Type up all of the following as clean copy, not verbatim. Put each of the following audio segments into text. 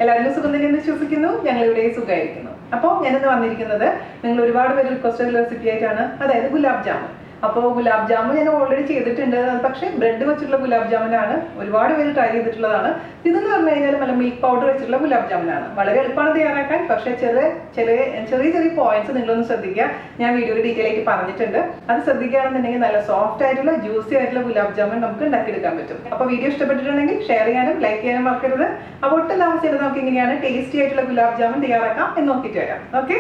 എല്ലാവരും സുഖം തന്നെയെന്ന് വിശ്വസിക്കുന്നു. ഞങ്ങളിവിടെ സുഖമായിരിക്കുന്നു. അപ്പോൾ ഞാനിന്ന് വന്നിരിക്കുന്നത് നിങ്ങൾ ഒരുപാട് പേര് റിക്വസ്റ്റ് റെസിപ്പി ആയിട്ടാണ്, അതായത് ഗുലാബ് ജാമുൻ. അപ്പോൾ ഗുലാബ് ജാമുൻ ഞാൻ ഓൾറെഡി ചെയ്തിട്ടുണ്ട്, പക്ഷേ ബ്രെഡ് വെച്ചിട്ടുള്ള ഗുലാബ് ജാമുനാണ് ഒരുപാട് പേര് ട്രൈ ചെയ്തിട്ടുള്ളതാണ്. ഇതെന്ന് പറഞ്ഞു കഴിഞ്ഞാൽ നല്ല മിൽക്ക് പൗഡർ വെച്ചിട്ടുള്ള ഗുലാബ് ജാമുനാണ്. വളരെ എളുപ്പമാണ് തയ്യാറാക്കാൻ, പക്ഷേ ചെറിയ പോയിന്റ്സ് നിങ്ങളൊന്ന് ശ്രദ്ധിക്കുക. ഞാൻ വീഡിയോയിൽ ഡീറ്റെയിൽ ആയിട്ട് പറഞ്ഞിട്ടുണ്ട്. അത് ശ്രദ്ധിക്കുകയാണെന്നുണ്ടെങ്കിൽ നല്ല സോഫ്റ്റ് ആയിട്ടുള്ള ജ്യൂസി ആയിട്ടുള്ള ഗുലാബ് ജാമുൻ നമുക്ക് ഉണ്ടാക്കിയെടുക്കാൻ പറ്റും. അപ്പോൾ വീഡിയോ ഇഷ്ടപ്പെട്ടിട്ടുണ്ടെങ്കിൽ ഷെയർ ചെയ്യാനും ലൈക്ക് ചെയ്യാനും മറക്കരുത്. അപ്പോൾ ഒട്ടും താമസിച്ചിട്ട് നമുക്ക് ഇങ്ങനെയാണ് ടേസ്റ്റി ആയിട്ടുള്ള ഗുലാബ് ജാമുൻ തയ്യാറാക്കാം എന്ന് നോക്കിയിട്ട് വരാം. ഓക്കെ,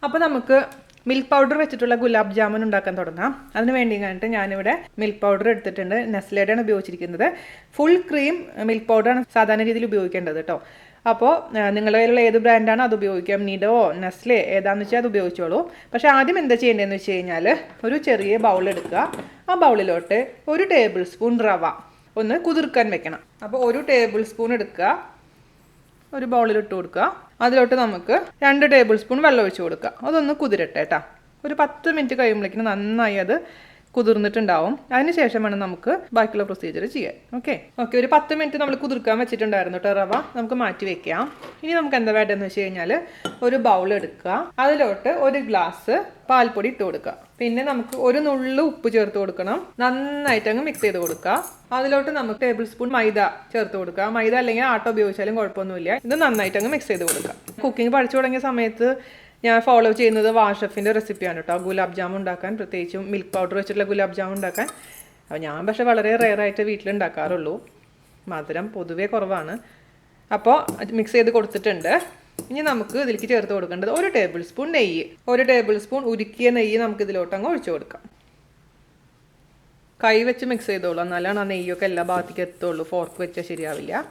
അപ്പോൾ നമുക്ക് മിൽക്ക് പൗഡർ വെച്ചിട്ടുള്ള ഗുലാബ് ജാമുൻ ഉണ്ടാക്കാൻ തുടങ്ങാം. അതിന് വേണ്ടി കണ്ടിട്ട് ഞാനിവിടെ മിൽക്ക് പൗഡർ എടുത്തിട്ടുണ്ട്. നെസ്ലയുടെയാണ് ഉപയോഗിച്ചിരിക്കുന്നത്. ഫുൾ ക്രീം മിൽക്ക് പൗഡറാണ് സാധാരണ രീതിയിൽ ഉപയോഗിക്കേണ്ടത് കേട്ടോ. അപ്പോൾ നിങ്ങളുടെ കയ്യിലുള്ള ഏത് ബ്രാൻഡാണ് അത് ഉപയോഗിക്കാം. നിഡോ, നെസ്ലെ ഏതാണെന്ന് വെച്ചാൽ അത് ഉപയോഗിച്ചോളൂ. പക്ഷേ ആദ്യം എന്താ ചെയ്യേണ്ടതെന്ന് വെച്ച് കഴിഞ്ഞാൽ ഒരു ചെറിയ ബൗൾ എടുക്കുക. ആ ബൗളിലോട്ട് 1 ടേബിൾ സ്പൂൺ റവ ഒന്ന് കുതിർക്കാൻ വെക്കണം. അപ്പോൾ 1 ടേബിൾ സ്പൂൺ എടുക്കുക, ഒരു ബൗളിലിട്ട് കൊടുക്കുക. അതിലോട്ട് നമുക്ക് 2 ടേബിൾ സ്പൂൺ വെള്ളം ഒഴിച്ച് കൊടുക്കുക. അതൊന്ന് കുതിരട്ടെ കേട്ടോ. ഒരു 10 മിനിറ്റ് കഴിയുമ്പോഴേക്കും നന്നായി അത് കുതിർന്നിട്ടുണ്ടാവും. അതിന് ശേഷം വേണം നമുക്ക് ബാക്കിയുള്ള പ്രൊസീജിയർ ചെയ്യാൻ. ഓക്കെ, ഒരു 10 മിനിറ്റ് നമ്മൾ കുതിർക്കാൻ വെച്ചിട്ടുണ്ടായിരുന്നു കേട്ടോ റവ. നമുക്ക് മാറ്റി വെക്കാം. ഇനി നമുക്ക് എന്താ വേണ്ടതെന്ന് വെച്ച് കഴിഞ്ഞാൽ ഒരു ബൗൾ എടുക്കുക. അതിലോട്ട് 1 ഗ്ലാസ് പാൽപ്പൊടി ഇട്ട് കൊടുക്കുക. പിന്നെ നമുക്ക് 1 നുള്ളു ഉപ്പ് ചേർത്ത് കൊടുക്കണം. നന്നായിട്ട് അങ്ങ് മിക്സ് ചെയ്ത് കൊടുക്കുക. അതിലോട്ട് നമുക്ക് ടേബിൾ സ്പൂൺ മൈദ ചേർത്ത് കൊടുക്കുക. മൈദ അല്ലെങ്കിൽ ആട്ട ഉപയോഗിച്ചാലും കുഴപ്പമൊന്നുമില്ല. ഇത് നന്നായിട്ട് അങ്ങ് മിക്സ് ചെയ്ത് കൊടുക്കുക. കുക്കിംഗ് പഠിച്ചു തുടങ്ങിയ സമയത്ത് ഞാൻ ഫോളോ ചെയ്യുന്നത് വാഷഫിൻ്റെ റെസിപ്പിയാണ് കേട്ടോ. ഗുലാബ് ജാമുൻ ഉണ്ടാക്കാൻ, പ്രത്യേകിച്ചും മിൽക്ക് പൗഡർ വെച്ചിട്ടുള്ള ഗുലാബ് ജാമുൻ ഉണ്ടാക്കാൻ. അപ്പോൾ ഞാൻ പക്ഷേ വളരെ റെയറായിട്ട് വീട്ടിലുണ്ടാക്കാറുള്ളൂ. മധുരം പൊതുവേ കുറവാണ്. അപ്പോൾ മിക്സ് ചെയ്ത് കൊടുത്തിട്ടുണ്ട്. ഇനി നമുക്ക് ഇതിലേക്ക് ചേർത്ത് കൊടുക്കേണ്ടത് 1 ടേബിൾ സ്പൂൺ നെയ്യ്. 1 ടേബിൾ സ്പൂൺ ഉരുക്കിയ നെയ്യ് നമുക്ക് ഇതിലോട്ട് അങ്ങ് ഒഴിച്ചു കൊടുക്കാം. കൈ വെച്ച് മിക്സ് ചെയ്തോളൂ, എന്നാലാണ് ആ നെയ്യൊക്കെ എല്ലാ ഭാഗത്തേക്ക് എത്തുള്ളൂ. ഫോർക്ക് വെച്ചാൽ ശരിയാവില്ല.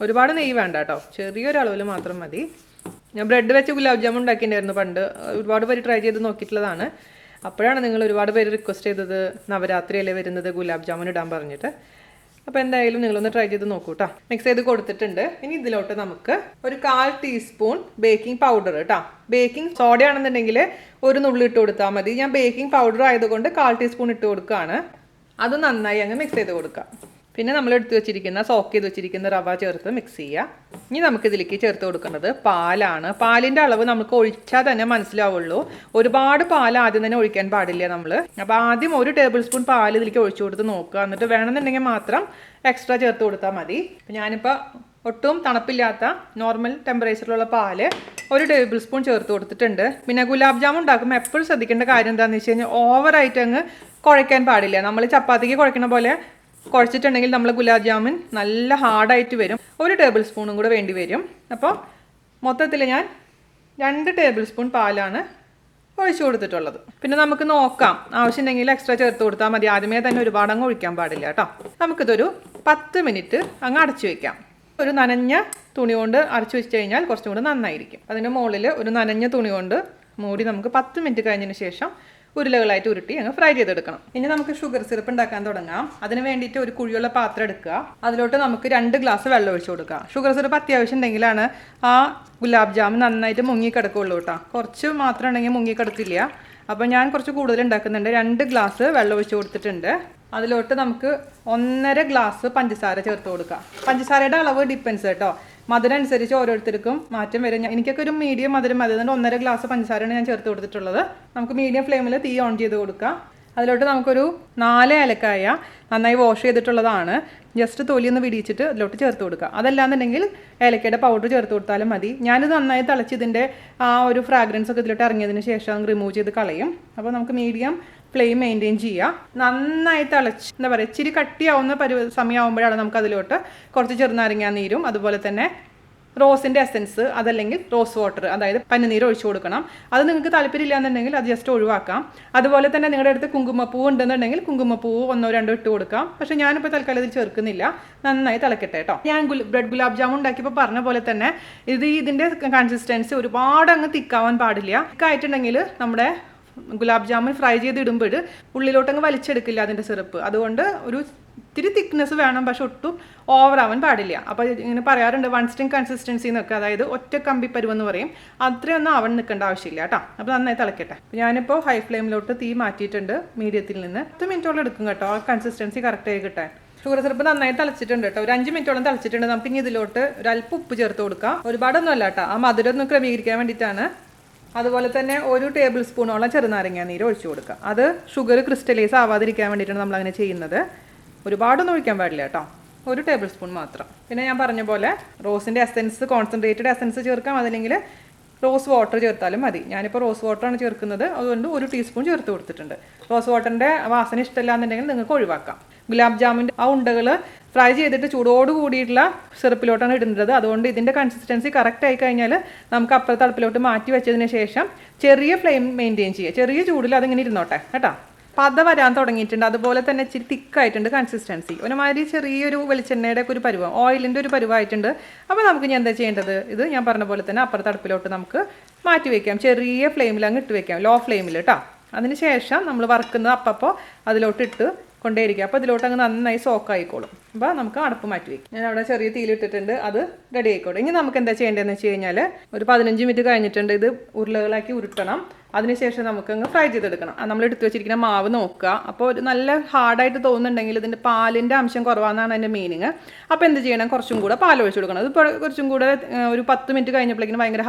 ഒരുപാട് നെയ്യ് വേണ്ട കേട്ടോ, ചെറിയൊരു അളവിൽ മാത്രം മതി. ഞാൻ ബ്രെഡ് വെച്ച് ഗുലാബ് ജാമുൻ ഉണ്ടാക്കിയിട്ടുണ്ടായിരുന്നു പണ്ട്. ഒരുപാട് പേര് ട്രൈ ചെയ്ത് നോക്കിയിട്ടുള്ളതാണ്. അപ്പോഴാണ് നിങ്ങൾ ഒരുപാട് പേര് റിക്വസ്റ്റ് ചെയ്തത് നവരാത്രി അല്ലേ വരുന്നത് ഗുലാബ് ജാമുൻ ഇടാൻ പറഞ്ഞിട്ട്. അപ്പോൾ എന്തായാലും നിങ്ങളൊന്ന് ട്രൈ ചെയ്ത് നോക്കൂ കേട്ടോ. മിക്സ് ചെയ്ത് കൊടുത്തിട്ടുണ്ട്. ഇനി ഇതിലോട്ട് നമുക്ക് ഒരു 1/4 ടീസ്പൂൺ ബേക്കിംഗ് പൗഡർ കേട്ടോ. ബേക്കിംഗ് സോഡ ആണെന്നുണ്ടെങ്കിൽ 1 നുള്ളി ഇട്ട് കൊടുത്താൽ മതി. ഞാൻ ബേക്കിംഗ് പൗഡർ ആയതുകൊണ്ട് 1/4 ടീസ്പൂൺ ഇട്ട് കൊടുക്കുകയാണ്. അത് നന്നായി അങ്ങ് മിക്സ് ചെയ്ത് കൊടുക്കുക. പിന്നെ നമ്മൾ എടുത്ത് വെച്ചിരിക്കുന്ന സോക്ക് ചെയ്ത് വെച്ചിരിക്കുന്ന റവ ചേർത്ത് മിക്സ് ചെയ്യുക. ഇനി നമുക്ക് ഇതിലേക്ക് ചേർത്ത് കൊടുക്കുന്നത് പാലാണ്. പാലിൻ്റെ അളവ് നമുക്ക് ഒഴിച്ചാൽ തന്നെ മനസ്സിലാവുള്ളൂ. ഒരുപാട് പാൽ ആദ്യം തന്നെ ഒഴിക്കാൻ പാടില്ല നമ്മൾ. അപ്പോൾ ആദ്യം 1 ടേബിൾ സ്പൂൺ പാൽ ഇതിലേക്ക് ഒഴിച്ചു കൊടുത്ത് നോക്കുക. എന്നിട്ട് വേണമെന്നുണ്ടെങ്കിൽ മാത്രം എക്സ്ട്രാ ചേർത്ത് കൊടുത്താൽ മതി. ഞാനിപ്പോൾ ഒട്ടും തണുപ്പില്ലാത്ത നോർമൽ ടെമ്പറേച്ചറിലുള്ള പാല് 1 ടേബിൾ സ്പൂൺ ചേർത്ത് കൊടുത്തിട്ടുണ്ട്. പിന്നെ ഗുലാബ് ജാമുൻ ഉണ്ടാക്കുമ്പോൾ എപ്പോഴും ശ്രദ്ധിക്കേണ്ട കാര്യം എന്താണെന്ന് വെച്ച് കഴിഞ്ഞാൽ ഓവറായിട്ട് അങ്ങ് കുഴയ്ക്കാൻ പാടില്ല. നമ്മൾ ചപ്പാത്തിക്ക് കുഴയ്ക്കുന്ന പോലെ കുഴച്ചിട്ടുണ്ടെങ്കിൽ നമ്മൾ ഗുലാബ് ജാമുൻ നല്ല ഹാർഡായിട്ട് വരും. 1 ടേബിൾ സ്പൂണും കൂടെ വേണ്ടി വരും. അപ്പോൾ മൊത്തത്തിൽ ഞാൻ 2 ടേബിൾ സ്പൂൺ പാലാണ് ഒഴിച്ചു കൊടുത്തിട്ടുള്ളത്. പിന്നെ നമുക്ക് നോക്കാം, ആവശ്യമുണ്ടെങ്കിൽ എക്സ്ട്രാ ചേർത്ത് കൊടുത്താൽ മതി. ആദ്യമേ തന്നെ ഒരുപാട് അങ്ങ് ഒഴിക്കാൻ പാടില്ല കേട്ടോ. നമുക്കിതൊരു 10 മിനിറ്റ് അങ്ങ് അടച്ചു വയ്ക്കാം. ഒരു നനഞ്ഞ തുണി കൊണ്ട് അടച്ചു വെച്ച് കഴിഞ്ഞാൽ കുറച്ചും കൂടി നന്നായിരിക്കും. അതിൻ്റെ മുകളിൽ ഒരു നനഞ്ഞ തുണി കൊണ്ട് മൂടി നമുക്ക് 10 മിനിറ്റ് കഴിഞ്ഞതിന് ശേഷം ഉരുളകളായിട്ട് ഉരുട്ടി അങ്ങ് ഫ്രൈ ചെയ്തെടുക്കണം. ഇനി നമുക്ക് ഷുഗർ സിറപ്പ് ഉണ്ടാക്കാൻ തുടങ്ങാം. അതിന് വേണ്ടിയിട്ട് ഒരു കുഴിയുള്ള പാത്രം എടുക്കുക. അതിലോട്ട് നമുക്ക് 2 ഗ്ലാസ് വെള്ളം ഒഴിച്ചു കൊടുക്കുക. ഷുഗർ സിറപ്പ് അത്യാവശ്യം ഉണ്ടെങ്കിലാണ് ആ ഗുലാബ് ജാമുൻ നന്നായിട്ട് മുങ്ങിക്കിടക്കുള്ളൂ കേട്ടോ. കുറച്ച് മാത്രം ഉണ്ടെങ്കിൽ മുങ്ങിക്കിടക്കില്ല. അപ്പോൾ ഞാൻ കുറച്ച് കൂടുതൽ ഉണ്ടാക്കുന്നുണ്ട്. 2 ഗ്ലാസ് വെള്ളം ഒഴിച്ചു കൊടുത്തിട്ടുണ്ട്. അതിലോട്ട് നമുക്ക് 1.5 ഗ്ലാസ് പഞ്ചസാര ചേർത്ത് കൊടുക്കുക. പഞ്ചസാരയുടെ അളവ് ഡിപ്പെൻസ് കേട്ടോ. മധുരം അനുസരിച്ച് ഓരോരുത്തർക്കും മാറ്റം വരും. എനിക്കൊക്കെ ഒരു മീഡിയം മധുരം മതി. അതുകൊണ്ട് 1.5 ഗ്ലാസ് പഞ്ചസാരയാണ് ഞാൻ ചേർത്ത് കൊടുത്തിട്ടുള്ളത്. നമുക്ക് മീഡിയം ഫ്ലെയിമിൽ തീ ഓൺ ചെയ്ത് കൊടുക്കുക. അതിലോട്ട് നമുക്കൊരു 4 ഏലക്കായ നന്നായി വാഷ് ചെയ്തിട്ടുള്ളതാണ്. ജസ്റ്റ് തൊലിയൊന്ന് വിടിയിച്ചിട്ട് അതിലോട്ട് ചേർത്ത് കൊടുക്കുക. അതല്ലാന്നുണ്ടെങ്കിൽ ഏലക്കയുടെ പൗഡർ ചേർത്ത് കൊടുത്താലും മതി. ഞാനിത് നന്നായി തിളച്ചതിൻ്റെ ആ ഒരു ഫ്രാഗ്രൻസ് ഒക്കെ ഇതിലോട്ട് ഇറങ്ങിയതിന് ശേഷം റിമൂവ് ചെയ്ത് കളയും. അപ്പോൾ നമുക്ക് മീഡിയം ഫ്ലെയിം മെയിൻറ്റെയിൻ ചെയ്യുക. നന്നായി തിളച്ച് എന്താ പറയുക, ഇച്ചിരി കട്ടിയാവുന്ന സമയമാകുമ്പോഴാണ് നമുക്ക് അതിലോട്ട് കുറച്ച് ചെറുനാരങ്ങാ നീരും അതുപോലെ തന്നെ റോസിൻ്റെ എസൻസ് അതല്ലെങ്കിൽ റോസ് വാട്ടർ, അതായത് പനിനീര് ഒഴിച്ചു കൊടുക്കണം. അത് നിങ്ങൾക്ക് താല്പര്യമില്ല എന്നുണ്ടെങ്കിൽ അത് ജസ്റ്റ് ഒഴിവാക്കാം. അതുപോലെ തന്നെ നിങ്ങളുടെ അടുത്ത് കുങ്കുമപ്പൂവ് ഉണ്ടെന്നുണ്ടെങ്കിൽ കുങ്കുമപ്പൂവ് 1-2 ഇട്ട് കൊടുക്കാം. പക്ഷേ ഞാനിപ്പോൾ തൽക്കാലം ഇതിൽ ചേർക്കുന്നില്ല. നന്നായി തിളക്കട്ടെ കേട്ടോ. ഞാൻ ബ്രെഡ് ഗുലാബ് ജാമുൻ ഉണ്ടാക്കിയപ്പോൾ പറഞ്ഞ പോലെ തന്നെ ഇതിൻ്റെ കൺസിസ്റ്റൻസി ഒരുപാട് അങ്ങ് തിക്കാവാൻ പാടില്ല. തിക്കായിട്ടുണ്ടെങ്കിൽ നമ്മുടെ ഗുലാബ് ജാമുൻ ഫ്രൈ ചെയ്തിടുമ്പോൾ ഉള്ളിലോട്ടങ്ങ് വലിച്ചെടുക്കില്ല അതിൻ്റെ സിറപ്പ്. അതുകൊണ്ട് ഒരു ഇത്തിരി തിക്നെസ് വേണം, പക്ഷെ ഒട്ടും ഓവറാവാൻ പാടില്ല. അപ്പോൾ ഇങ്ങനെ പറയാറുണ്ട് 1 സ്ട്രിങ് കൺസിസ്റ്റൻസി എന്നൊക്കെ, അതായത് ഒറ്റ കമ്പി പരുവെന്ന് പറയും. അത്രയൊന്നും ആവൺ നിൽക്കേണ്ട ആവശ്യമില്ല കേട്ടോ. അപ്പോൾ നന്നായി തിളക്കട്ടെ. ഞാനിപ്പോൾ ഹൈ ഫ്ലെയിമിലോട്ട് തീ മാറ്റിയിട്ടുണ്ട്. മീഡിയത്തിൽ നിന്ന് 10 മിനിറ്റോളം എടുക്കും കേട്ടോ ആ കൺസിസ്റ്റൻസി കറക്റ്റായി കിട്ടാൻ. ഷുഗർ സിറപ്പ് നന്നായി തിളച്ചിട്ടുണ്ട് കേട്ടോ. ഒരു 5 മിനിറ്റോളം തിളച്ചിട്ടുണ്ട്. നമുക്ക് ഇനി ഇതിലോട്ട് ഒരു അല്പം ഉപ്പ് ചേർത്ത് കൊടുക്കാം. ഒരുപാടൊന്നും അല്ല കേട്ടോ, ആ മധുരം ഒന്ന് ക്രമീകരിക്കാൻ വേണ്ടിയിട്ടാണ്. അതുപോലെ തന്നെ 1 ടേബിൾ സ്പൂണോളം ചെറുനാരങ്ങ നീര് ഒഴിച്ചു കൊടുക്കാം. അത് ഷുഗർ ക്രിസ്റ്റലൈസ് ആവാതിരിക്കാൻ വേണ്ടിയിട്ടാണ് നമ്മൾ അങ്ങനെ ചെയ്യുന്നത്. ഒരുപാടൊന്നും ഒഴിക്കാൻ പാടില്ല കേട്ടോ, 1 ടേബിൾ സ്പൂൺ മാത്രം. പിന്നെ ഞാൻ പറഞ്ഞ പോലെ റോസിൻ്റെ എസൻസ്, കോൺസെൻട്രേറ്റഡ് എസൻസ് ചേർക്കാം, അതല്ലെങ്കിൽ റോസ് വാട്ടർ ചേർത്താലും മതി. ഞാനിപ്പോൾ റോസ് വാട്ടറാണ് ചേർക്കുന്നത്, അതുകൊണ്ട് 1 ടീസ്പൂൺ ചേർത്ത് കൊടുത്തിട്ടുണ്ട്. റോസ് വാട്ടറിൻ്റെ വാസന ഇഷ്ടമല്ല എന്നുണ്ടെങ്കിൽ നിങ്ങൾക്ക് ഒഴിവാക്കാം. ഗുലാബ് ജാമുൻ്റെ ആ ഉണ്ടകൾ ഫ്രൈ ചെയ്തിട്ട് ചൂടോട് കൂടിയിട്ടുള്ള സിറപ്പിലോട്ടാണ് ഇടുന്നത്. അതുകൊണ്ട് ഇതിൻ്റെ കൺസിസ്റ്റൻസി കറക്റ്റ് ആയി കഴിഞ്ഞാൽ നമുക്ക് അപ്പുറത്തെ അടുപ്പിലോട്ട് മാറ്റി വെച്ചതിന് ശേഷം ചെറിയ ഫ്ലെയിം മെയിൻറ്റെയിൻ ചെയ്യുക. ചെറിയ ചൂടിൽ അതിങ്ങനെ ഇരുന്നോട്ടെ കേട്ടോ. പത വരാൻ തുടങ്ങിയിട്ടുണ്ട്. അതുപോലെ തന്നെ ഇച്ചിരി തിക്കായിട്ടുണ്ട് കൺസിസ്റ്റൻസി. ഒരുമാതിരി ചെറിയൊരു വെളിച്ചെണ്ണയുടെ ഒക്കെ ഒരു പരുവം, ഓയിലിൻ്റെ ഒരു പരുവായിട്ടുണ്ട്. അപ്പോൾ നമുക്ക് ഇനി എന്താ ചെയ്യേണ്ടത്, ഇത് ഞാൻ പറഞ്ഞ പോലെ തന്നെ അപ്പുറത്തെ അടുപ്പിലോട്ട് നമുക്ക് മാറ്റി വയ്ക്കാം. ചെറിയ ഫ്ലെയിമിൽ അങ്ങ് ഇട്ട് വെക്കാം, ലോ ഫ്ലെയിമിൽ കേട്ടോ. അതിന് ശേഷം നമ്മൾ വറുക്കുന്നത് അപ്പോൾ അതിലോട്ട് ഇട്ട് കൊണ്ടേയിരിക്കുക. അപ്പോൾ ഇതിലോട്ട് അങ്ങ് നന്നായി സോക്കായിക്കോളും. അപ്പോൾ നമുക്ക് അടപ്പ് മാറ്റി വയ്ക്കും. ഞാൻ അവിടെ ചെറിയ തീയിലിട്ടിട്ടുണ്ട്, അത് റെഡി ആയിക്കോളും. ഇനി നമുക്ക് എന്താ ചെയ്യേണ്ടതെന്ന് വെച്ച് കഴിഞ്ഞാൽ ഒരു 15 മിനിറ്റ് കഴിഞ്ഞിട്ടുണ്ട്. ഇത് ഉരുളകളാക്കി ഉരുട്ടണം. അതിനുശേഷം നമുക്കങ്ങ് ഫ്രൈ ചെയ്തെടുക്കണം. നമ്മൾ എടുത്തു വെച്ചിരിക്കുന്ന മാവ് നോക്കുക. അപ്പോൾ ഒരു നല്ല ഹാർഡായിട്ട് തോന്നുന്നുണ്ടെങ്കിൽ ഇതിൻ്റെ പാലിൻ്റെ അംശം കുറവാണെന്നാണ് അതിൻ്റെ മീനിങ്. അപ്പോൾ എന്ത് ചെയ്യണം, കുറച്ചും കൂടെ പാൽ ഒഴിച്ചു കൊടുക്കണം. ഇതിപ്പോൾ കുറച്ചും കൂടെ ഒരു 10 മിനിറ്റ് കഴിഞ്ഞപ്പോഴേക്കും ഭയങ്കര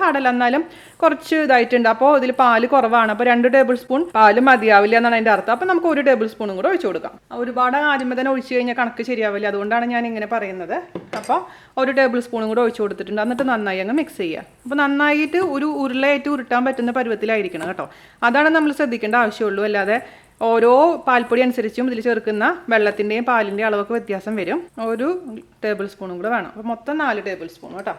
ഹാർഡല്ല, എന്നാലും കുറച്ച് ഇതായിട്ടുണ്ട്. അപ്പോൾ ഇതിൽ പാല് കുറവാണ്. അപ്പോൾ 2 ടേബിൾ സ്പൂൺ പാല് മതിയാവില്ല എന്നാണ് അതിൻ്റെ അർത്ഥം. അപ്പോൾ നമുക്ക് 1 ടേബിൾ സ്പൂണും കൂടെ ഒഴിച്ചു കൊടുക്കാം. ഒരുപാട് ആദ്യമേ തന്നെ ഒഴിച്ചു കഴിഞ്ഞാൽ കണക്ക് ശരിയാവില്ല, അതുകൊണ്ടാണ് ഞാൻ ഇങ്ങനെ പറയുന്നത്. അപ്പോൾ 1 ടേബിൾ സ്പൂണും കൂടെ ഒഴിച്ചു കൊടുത്തിട്ടുണ്ട്. എന്നിട്ട് നന്നായി അങ്ങ് മിക്സ് ചെയ്യുക. അപ്പോൾ നന്നായിട്ട് ഒരു ഉരുളയായിട്ട് ഉരുട്ടാൻ പറ്റുന്ന പരുവത്തിലായിരിക്കണം കേട്ടോ. അതാണ് നമ്മൾ ശ്രദ്ധിക്കേണ്ട ആവശ്യമുള്ളൂ. അല്ലാതെ ഓരോ പാൽപ്പൊടി അനുസരിച്ചും ഇതിൽ ചേർക്കുന്ന വെള്ളത്തിൻ്റെയും പാലിൻ്റെയും അളവൊക്കെ വ്യത്യാസം വരും. 1 ടേബിൾ സ്പൂണും കൂടെ വേണം. അപ്പോൾ മൊത്തം 4 ടേബിൾ സ്പൂൺ കേട്ടോ.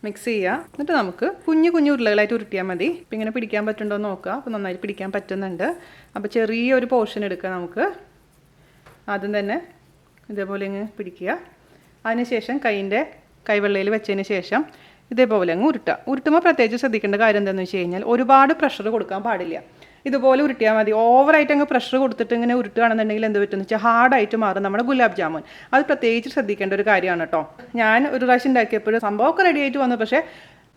മിക്സ് ചെയ്യുക. എന്നിട്ട് നമുക്ക് കുഞ്ഞു ഉരുളകളായിട്ട് ഉരുട്ടിയാൽ മതി. ഇപ്പം ഇങ്ങനെ പിടിക്കാൻ പറ്റുന്നുണ്ടോ എന്ന് നോക്കുക. അപ്പോൾ നന്നായിട്ട് പിടിക്കാൻ പറ്റുന്നുണ്ട്. അപ്പോൾ ചെറിയൊരു പോർഷൻ എടുക്കുക. നമുക്ക് ആദ്യം തന്നെ ഇതേപോലെ അങ്ങ് പിടിക്കുക. അതിനുശേഷം കൈവെള്ളയിൽ വെച്ചതിന് ശേഷം ഇതേപോലെ അങ്ങ് ഉരുട്ടുമ്പോൾ പ്രത്യേകിച്ച് ശ്രദ്ധിക്കേണ്ട കാര്യം എന്താണെന്ന് വെച്ച് കഴിഞ്ഞാൽ ഒരുപാട് പ്രഷർ കൊടുക്കാൻ പാടില്ല. ഇതുപോലെ ഉരുട്ടിയാൽ മതി. ഓവറായിട്ട് അങ്ങ് പ്രഷർ കൊടുത്തിട്ട് ഇങ്ങനെ ഉരുട്ടുകയാണെന്നുണ്ടെങ്കിൽ എന്ത് പറ്റുമെന്ന് വെച്ചാൽ ഹാർഡായിട്ട് മാറും നമ്മുടെ ഗുലാബ് ജാമുൻ. അത് പ്രത്യേകിച്ച് ശ്രദ്ധിക്കേണ്ട ഒരു കാര്യമാണ് കേട്ടോ. ഞാൻ ഒരു പ്രാവശ്യം ഉണ്ടാക്കിയപ്പോൾ സംഭവമൊക്കെ റെഡി ആയിട്ട് വന്നു, പക്ഷേ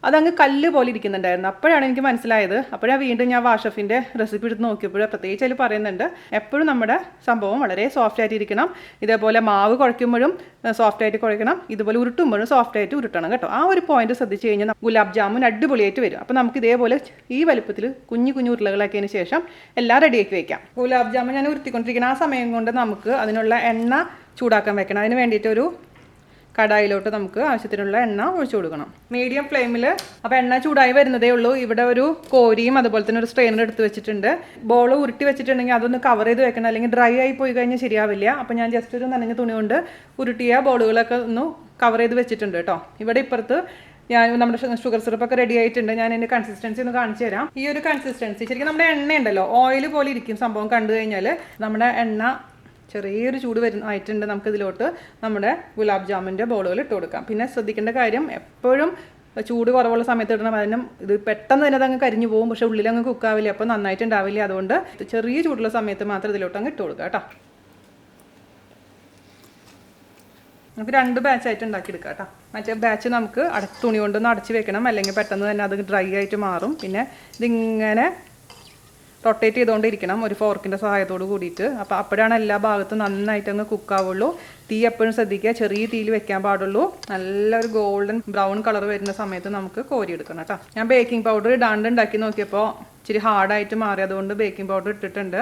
അതങ്ങ് കല്ല് പോലെ ഇരിക്കുന്നുണ്ടായിരുന്നു. അപ്പോഴാണ് എനിക്ക് മനസ്സിലായത്. അപ്പോഴാണ് വീണ്ടും ഞാൻ വാഷഫിൻ്റെ റെസിപ്പി എടുത്ത് നോക്കിയപ്പോൾ പ്രത്യേകിച്ച് അതിൽ പറയുന്നുണ്ട്, എപ്പോഴും നമ്മുടെ സംഭവം വളരെ സോഫ്റ്റ് ആയിട്ട് ഇരിക്കണം. ഇതേപോലെ മാവ് കുഴയ്ക്കുമ്പോഴും സോഫ്റ്റ് ആയിട്ട് കുഴയ്ക്കണം, ഇതുപോലെ ഉരുട്ടുമ്പോഴും സോഫ്റ്റ് ആയിട്ട് ഉരുട്ടണം കേട്ടോ. ആ ഒരു പോയിന്റ് ശ്രദ്ധിച്ച് കഴിഞ്ഞാൽ ഗുലാബ് ജാമുൻ അടിപൊളിയായിട്ട് വരും. അപ്പോൾ നമുക്ക് ഇതേപോലെ ഈ വലുപ്പത്തിൽ കുഞ്ഞു ഉരുളകളാക്കിയതിന് ശേഷം എല്ലാം റെഡിയാക്കി വയ്ക്കാം. ഗുലാബ് ജാമുൻ ഞാൻ ഉരുട്ടിക്കൊണ്ടിരിക്കുന്ന ആ സമയം കൊണ്ട് നമുക്ക് അതിനുള്ള എണ്ണ ചൂടാക്കാൻ വെക്കണം. അതിന് വേണ്ടിയിട്ട് ഒരു കടായിലോട്ട് നമുക്ക് ആവശ്യത്തിനുള്ള എണ്ണ ഒഴിച്ചു കൊടുക്കണം, മീഡിയം ഫ്ലെയിമിൽ. അപ്പോൾ എണ്ണ ചൂടായി വരുന്നതേ ഉള്ളൂ. ഇവിടെ ഒരു കോരിയും അതുപോലെ തന്നെ ഒരു സ്ട്രെയിനർ എടുത്ത് വെച്ചിട്ടുണ്ട്. ബോൾ ഉരുട്ടി വെച്ചിട്ടുണ്ടെങ്കിൽ അതൊന്ന് കവർ ചെയ്ത് വെക്കണം, അല്ലെങ്കിൽ ഡ്രൈ ആയി പോയി കഴിഞ്ഞാൽ ശരിയാവില്ല. അപ്പോൾ ഞാൻ ജസ്റ്റ് ഒരു നനഞ്ഞ തുണി കൊണ്ട് ഉരുട്ടിയ ബോളുകളൊക്കെ ഒന്ന് കവർ ചെയ്ത് വെച്ചിട്ടുണ്ട് കേട്ടോ. ഇവിടെ ഇപ്പുറത്ത് നമ്മുടെ ഷുഗർ സിറപ്പൊക്കെ റെഡി ആയിട്ടുണ്ട്. ഞാൻ അതിൻ്റെ കൺസിസ്റ്റൻസി ഒന്ന് കാണിച്ചു തരാം. ഈ ഒരു കൺസിസ്റ്റൻസി ശരിക്കും നമ്മുടെ എണ്ണ ഉണ്ടല്ലോ, ഓയിൽ പോലെ ഇരിക്കും സംഭവം. കണ്ടു കഴിഞ്ഞാൽ നമ്മുടെ എണ്ണ ചെറിയൊരു ചൂട് ആയിട്ടുണ്ട്. നമുക്കിതിലോട്ട് നമ്മുടെ ഗുലാബ് ജാമുൻ്റെ ബോളുകൾ ഇട്ട് കൊടുക്കാം. പിന്നെ ശ്രദ്ധിക്കേണ്ട കാര്യം, എപ്പോഴും ചൂട് കുറവുള്ള സമയത്ത് ഇടണം. അതിനും ഇത് പെട്ടെന്ന് തന്നെ അതങ്ങ് കരിഞ്ഞു പോകും, പക്ഷേ ഉള്ളിലങ്ങ് കുക്കാവില്ല, അപ്പോൾ നന്നായിട്ടുണ്ടാവില്ല. അതുകൊണ്ട് ചെറിയ ചൂടുള്ള സമയത്ത് മാത്രം ഇതിലോട്ട് അങ്ങ് ഇട്ട് കൊടുക്കുക കേട്ടോ. നമുക്ക് 2 ബാച്ചായിട്ട് ഉണ്ടാക്കിയെടുക്കാം കേട്ടോ. മറ്റേ ബാച്ച് നമുക്ക് തുണി കൊണ്ടൊന്ന് അടച്ച് വെക്കണം, അല്ലെങ്കിൽ പെട്ടെന്ന് തന്നെ അത് ഡ്രൈ ആയിട്ട് മാറും. പിന്നെ ഇതിങ്ങനെ റൊട്ടേറ്റ് ചെയ്തുകൊണ്ടിരിക്കണം ഒരു ഫോർക്കിൻ്റെ സഹായത്തോട് കൂടിയിട്ട്. അപ്പോൾ അപ്പോഴാണ് എല്ലാ ഭാഗത്തും നന്നായിട്ട് അങ്ങ് കുക്കാവുള്ളൂ. തീ എപ്പോഴും ശ്രദ്ധിക്കുക, ചെറിയ തീയിൽ വെക്കാൻ പാടുള്ളൂ. നല്ലൊരു ഗോൾഡൻ ബ്രൗൺ കളർ വരുന്ന സമയത്ത് നമുക്ക് കോരിയെടുക്കണം കേട്ടോ. ഞാൻ ബേക്കിംഗ് പൗഡർ ഇടാണ്ട് ഉണ്ടാക്കി നോക്കിയപ്പോൾ ഇച്ചിരി ഹാർഡായിട്ട് മാറി, അതുകൊണ്ട് ബേക്കിംഗ് പൗഡർ ഇട്ടിട്ടുണ്ട്.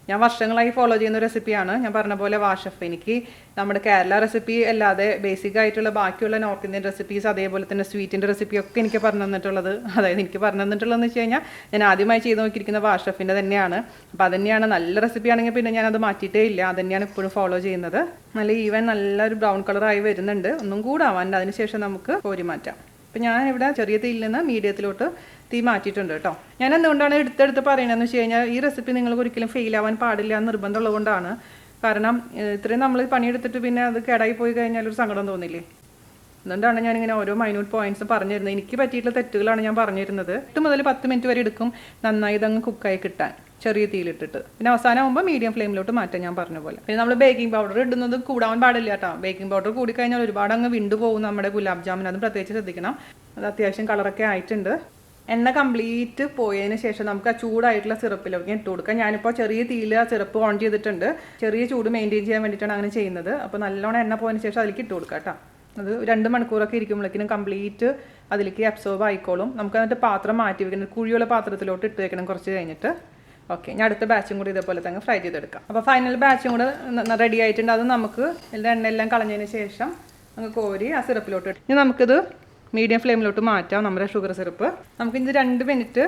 ഞാൻ വർഷങ്ങളായി ഫോളോ ചെയ്യുന്ന റെസിപ്പിയാണ്. ഞാൻ പറഞ്ഞ പോലെ വാഷഫ് എനിക്ക് നമ്മുടെ കേരള റെസിപ്പി അല്ലാതെ ബേസിക് ആയിട്ടുള്ള ബാക്കിയുള്ള നോർത്ത് ഇന്ത്യൻ റെസിപ്പീസ്, അതേപോലെ തന്നെ സ്വീറ്റിൻ്റെ റെസിപ്പിയൊക്കെ എനിക്ക് പറഞ്ഞു തന്നിട്ടുള്ളത്. അതായത് എനിക്ക് പറഞ്ഞു തന്നിട്ടുള്ളതെന്ന് വെച്ച് കഴിഞ്ഞാൽ ഞാൻ ആദ്യമായി ചെയ്ത് നോക്കിയിരിക്കുന്ന വാഷഫിൻ്റെ തന്നെയാണ്. അപ്പോൾ അതന്നെയാണ് നല്ല റെസിപ്പി ആണെങ്കിൽ പിന്നെ ഞാനത് മാറ്റിയിട്ടേ ഇല്ല, അതന്നെയാണ് ഇപ്പോഴും ഫോളോ ചെയ്യുന്നത്. നല്ലൊരു ബ്രൗൺ കളറായി വരുന്നുണ്ട്. ഒന്നും കൂടെ ആവാണ്ട് അതിനുശേഷം നമുക്ക് കോരി മാറ്റാം. അപ്പോൾ ഞാനിവിടെ ചെറിയ തീയിൽ നിന്ന് മീഡിയത്തിലോട്ട് തീ മാറ്റിയിട്ടുണ്ട് കേട്ടോ. ഞാൻ എന്തുകൊണ്ടാണ് എടുത്തെടുത്ത് പറയണതെന്ന് വെച്ച് കഴിഞ്ഞാൽ ഈ റെസിപ്പി നിങ്ങൾക്ക് ഒരിക്കലും ഫെയിൽ ആവാൻ പാടില്ല എന്ന് നിർബന്ധമുള്ളതുകൊണ്ടാണ്. കാരണം ഇത്രയും നമ്മൾ പണിയെടുത്തിട്ട് പിന്നെ അത് കേടായി പോയി കഴിഞ്ഞാൽ ഒരു സങ്കടം തോന്നില്ലേ. അതുകൊണ്ടാണ് ഞാനിങ്ങനെ ഓരോ മൈന്യൂട്ട് പോയിന്റ്സ് പറഞ്ഞു തരുന്നത്. എനിക്ക് പറ്റിയിട്ടുള്ള തെറ്റുകളാണ് ഞാൻ പറഞ്ഞു തരുന്നത്. 8 മുതൽ 10 മിനിറ്റ് വരെ എടുക്കും നന്നായി ഇതങ്ങ് കുക്കായി കിട്ടാൻ, ചെറിയ തീയിലിട്ടിട്ട്. പിന്നെ അവസാനം ആകുമ്പോൾ മീഡിയം ഫ്ലെയിമിലോട്ട് മാറ്റാം ഞാൻ പറഞ്ഞ പോലെ. പിന്നെ നമ്മൾ ബേക്കിംഗ് പൗഡർ ഇടുന്നത് കൂടാൻ പാടില്ല കേട്ടോ. ബേക്കിംഗ് പൗഡർ കൂടിക്കഴിഞ്ഞാൽ ഒരുപാട് അങ്ങ് വിണ്ടു പോകും നമ്മുടെ ഗുലാബ് ജാമുൻ. അതും പ്രത്യേകിച്ച് ശ്രദ്ധിക്കണം. അത് അത്യാവശ്യം കളറൊക്കെ ആയിട്ടുണ്ട്. എണ്ണ കംപ്ലീറ്റ് പോയതിന് ശേഷം നമുക്ക് ആ ചൂടായിട്ടുള്ള സിറപ്പിലൊക്കെ ഇട്ട് കൊടുക്കാം. ഞാനിപ്പോൾ ചെറിയ തീയിൽ ആ സിറപ്പ് ഓൺ ചെയ്തിട്ടുണ്ട്. ചെറിയ ചൂട് മെയിൻറ്റെയിൻ ചെയ്യാൻ വേണ്ടിയിട്ടാണ് അങ്ങനെ ചെയ്യുന്നത്. അപ്പോൾ നല്ലോണം എണ്ണ പോയതിന് ശേഷം അതിലേക്ക് ഇട്ട് കൊടുക്കാം കേട്ടോ. അത് 2 മണിക്കൂറൊക്കെ ഇരിക്കുമ്പോഴേക്കും കംപ്ലീറ്റ് അതിലേക്ക് അബ്സോർബ് ആയിക്കോളും. നമുക്ക് എന്നിട്ട് പാത്രം മാറ്റി വെക്കണം, കുഴിയുള്ള പാത്രത്തിലോട്ട് ഇട്ട് വെക്കണം കുറച്ച് കഴിഞ്ഞിട്ട്. ഓക്കെ, ഞാൻ അടുത്ത ബാച്ചും കൂടി ഇതേപോലെ തന്നെ ഫ്രൈ ചെയ്തെടുക്കാം. അപ്പോൾ ഫൈനൽ ബാച്ചും കൂടെ റെഡി ആയിട്ടുണ്ട്. അത് നമുക്ക് എണ്ണയെല്ലാം കളഞ്ഞതിന് ശേഷം നമുക്ക് കോരി ആ സിറപ്പിലോട്ട് ഇട്ട് ഇനി നമുക്കിത് മീഡിയം ഫ്ലെയിമിലോട്ട് മാറ്റാം. നമ്മുടെ ഷുഗർ സിറപ്പ് നമുക്കിത് 2 മിനിറ്റ്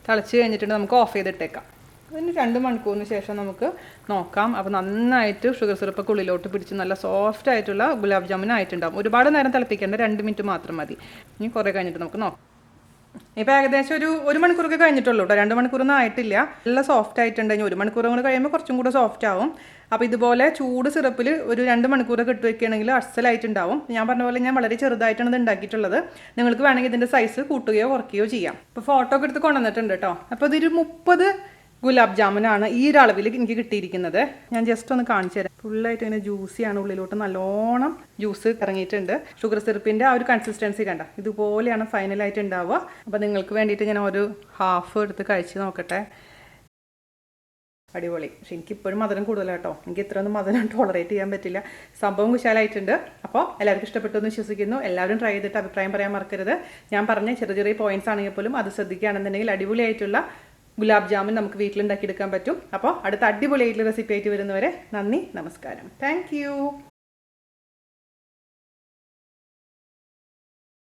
തിളച്ച് കഴിഞ്ഞിട്ടുണ്ട്. നമുക്ക് ഓഫ് ചെയ്തിട്ടേക്കാം. അതിന് 2 മണിക്കൂറിന് ശേഷം നമുക്ക് നോക്കാം. അപ്പോൾ നന്നായിട്ട് ഷുഗർ സിറപ്പൊക്കെ ഉള്ളിലോട്ട് പിടിച്ച് നല്ല സോഫ്റ്റ് ആയിട്ടുള്ള ഗുലാബ് ജാമുൻ ആയിട്ടുണ്ടാകും. ഒരുപാട് നേരം തിളപ്പിക്കേണ്ട, 2 മിനിറ്റ് മാത്രം മതി. ഇനി കുറേ കഴിഞ്ഞിട്ട് നമുക്ക് നോക്കാം. ഇപ്പോൾ ഏകദേശം ഒരു മണിക്കൂറൊക്കെ കഴിഞ്ഞിട്ടുള്ളൂ കേട്ടോ, 2 മണിക്കൂറൊന്നും ആയിട്ടില്ല. നല്ല സോഫ്റ്റ് ആയിട്ടുണ്ട്. ഇനി 1 മണിക്കൂറും കൂടെ കഴിയുമ്പോൾ കുറച്ചും കൂടെ സോഫ്റ്റ് ആവും. അപ്പോൾ ഇതുപോലെ ചൂട് സിറപ്പിൽ ഒരു 2 മണിക്കൂറൊക്കെ ഇട്ട് വെക്കുകയാണെങ്കിൽ അസലായിട്ടുണ്ടാവും. ഞാൻ പറഞ്ഞ പോലെ ഞാൻ വളരെ ചെറുതായിട്ടാണ് ഇത് ഉണ്ടാക്കിയിട്ടുള്ളത്. നിങ്ങൾക്ക് വേണമെങ്കിൽ ഇതിൻ്റെ സൈസ് കൂട്ടുകയോ കുറയ്ക്കുകയോ ചെയ്യാം. ഇപ്പോൾ ഫോട്ടോ ഒക്കെ എടുത്ത് കൊണ്ടുവന്നിട്ടുണ്ട് കേട്ടോ. അപ്പോൾ ഇതൊരു 30 ഗുലാബ് ജാമുനാണ് ഈ ഒരു അളവിൽ എനിക്ക് കിട്ടിയിരിക്കുന്നത്. ഞാൻ ജസ്റ്റ് ഒന്ന് കാണിച്ചു തരാം. ഫുള്ളായിട്ട് ഇങ്ങനെ ജ്യൂസിയാണ്, ഉള്ളിലോട്ട് നല്ലോണം ജ്യൂസ് ഇറങ്ങിയിട്ടുണ്ട്. ഷുഗർ സിറപ്പിൻ്റെ ആ ഒരു കൺസിസ്റ്റൻസി കണ്ട, ഇതുപോലെയാണ് ഫൈനലായിട്ട് ഉണ്ടാവുക. അപ്പോൾ നിങ്ങൾക്ക് വേണ്ടിയിട്ട് ഞാൻ ഒരു ഹാഫ് എടുത്ത് കഴിച്ച് നോക്കട്ടെ. അടിപൊളി. പക്ഷെ എനിക്കിപ്പോഴും മധുരം കൂടുതലാട്ടോ. എനിക്ക് ഇത്രയൊന്നും മധുരം ടോളറേറ്റ് ചെയ്യാൻ പറ്റില്ല. സംഭവം കുശാലായിട്ടുണ്ട്. അപ്പോൾ എല്ലാവർക്കും ഇഷ്ടപ്പെട്ടു എന്ന് വിശ്വസിക്കുന്നു. എല്ലാവരും ട്രൈ ചെയ്തിട്ട് അഭിപ്രായം പറയാൻ മറക്കരുത്. ഞാൻ പറഞ്ഞ ചെറിയ ചെറിയ പോയിന്റ്സ് ആണെങ്കിൽ പോലും അത് ശ്രദ്ധിക്കുകയാണെന്നുണ്ടെങ്കിൽ അടിപൊളിയായിട്ടുള്ള ഗുലാബ് ജാമുൻ നമുക്ക് വീട്ടിലുണ്ടാക്കിയെടുക്കാൻ പറ്റും. അപ്പോൾ അടുത്ത അടിപൊളിയായിട്ടുള്ള റെസിപ്പി ആയിട്ട് വരുന്നവരെ നന്ദി, നമസ്കാരം. താങ്ക്